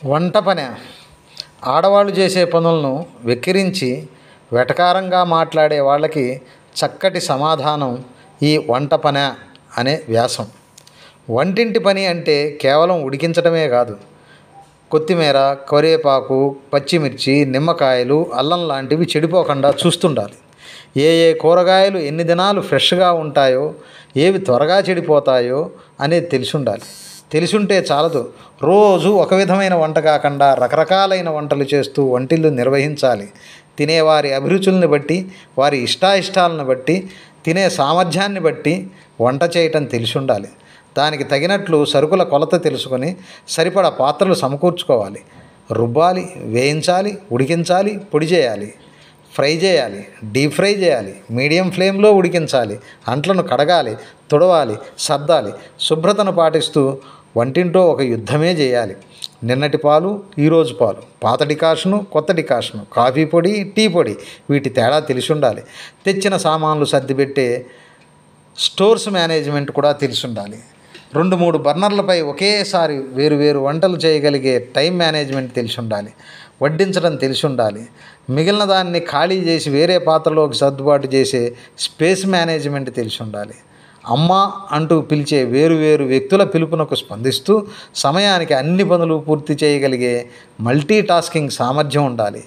వంట పని ఆడవాళ్ళు చేసే పనులను వెక్కిరించి వెటకారంగా మాట్లాడే వాళ్ళకి చక్కటి సమాధానం ఈ వంట పని అనే వ్యాసం. వంటింటి పని అంటే కేవలం ఉడికించడమే కాదు, కొత్తిమీర, కరివేపాకు, పచ్చిమిర్చి, నిమ్మకాయలు, అల్లం లాంటివి చెడిపోకుండా చూస్తుండాలి. ఏ ఏ కూరగాయలు ఎన్ని దినాలు ఫ్రెష్గా ఉంటాయో, ఏవి త్వరగా చెడిపోతాయో అనేది తెలిసుండాలి. తెలిసుంటే చాలదు, రోజు ఒక విధమైన వంట కాకుండా రకరకాలైన వంటలు చేస్తూ వంటిల్లు నిర్వహించాలి. తినేవారి అభిరుచుల్ని బట్టి, వారి ఇష్టాయిష్టాలను బట్టి, తినే సామర్థ్యాన్ని బట్టి వంట చేయటం తెలిసుండాలి. దానికి తగినట్లు సరుకుల కొలత తెలుసుకొని సరిపడా పాత్రలు సమకూర్చుకోవాలి. రుబ్బాలి, వేయించాలి, ఉడికించాలి, పొడి చేయాలి, ఫ్రై చేయాలి, డీప్ ఫ్రై చేయాలి, మీడియం ఫ్లేమ్లో ఉడికించాలి, అంట్లను కడగాలి, తుడవాలి, సర్దాలి. శుభ్రతను పాటిస్తూ వంటింటో ఒక యుద్ధమే చేయాలి. నిన్నటి పాలు, ఈరోజు పాలు, పాత డికాషను, కొత్త డికాషను, కాఫీ పొడి, టీ పొడి, వీటి తేడా తెలిసి ఉండాలి. తెచ్చిన సామాన్లు సర్దిపెట్టే స్టోర్స్ మేనేజ్మెంట్ కూడా తెలిసి ఉండాలి. 2-3 బర్నర్లపై ఒకేసారి వేరు వంటలు చేయగలిగే టైం మేనేజ్మెంట్ తెలిసి ఉండాలి. వడ్డించడం తెలిసి ఉండాలి. మిగిలిన దాన్ని ఖాళీ చేసి వేరే పాత్రలోకి సర్దుబాటు చేసే స్పేస్ మేనేజ్మెంట్ తెలిసి ఉండాలి. అమ్మ అంటూ పిలిచే వేరు వ్యక్తుల పిలుపునకు స్పందిస్తూ సమయానికి అన్ని పనులు పూర్తి చేయగలిగే మల్టీ టాస్కింగ్ సామర్థ్యం ఉండాలి.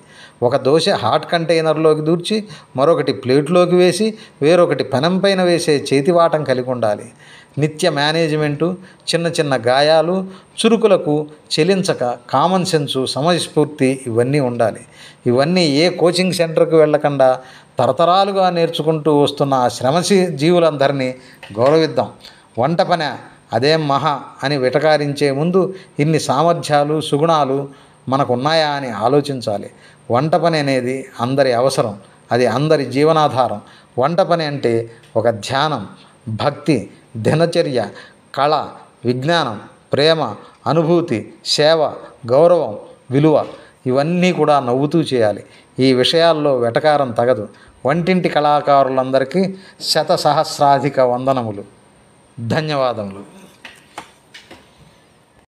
ఒక దోశ హాట్ కంటైనర్లోకి దూర్చి మరొకటి ప్లేట్లోకి వేసి వేరొకటి పెనం పైన వేసే చేతివాటం కలిగి ఉండాలి. నిత్య మేనేజ్మెంటు, చిన్న గాయాలు, చురుకులకు చెలించక కామన్ సెన్సు, సమయస్ఫూర్తి ఇవన్నీ ఉండాలి. ఇవన్నీ ఏ కోచింగ్ సెంటర్కు వెళ్ళకుండా తరతరాలుగా నేర్చుకుంటూ వస్తున్న ఆ జీవులందరినీ గౌరవిద్దాం. వంట పని అదేం మహా అని వెటకారించే ముందు ఇన్ని సామర్థ్యాలు, సుగుణాలు మనకున్నాయా అని ఆలోచించాలి. వంట పని అనేది అందరి అవసరం, అది అందరి జీవనాధారం. వంట పని అంటే ఒక ధ్యానం, భక్తి, దినచర్య, కళ, విజ్ఞానం, ప్రేమ, అనుభూతి, సేవ, గౌరవం, విలువ ఇవన్నీ కూడా నవ్వుతూ చేయాలి. ఈ విషయాల్లో వెటకారం తగదు. వంటింటి కళాకారులందరికీ శతసహస్రాధిక వందనములు. ధన్యవాదములు.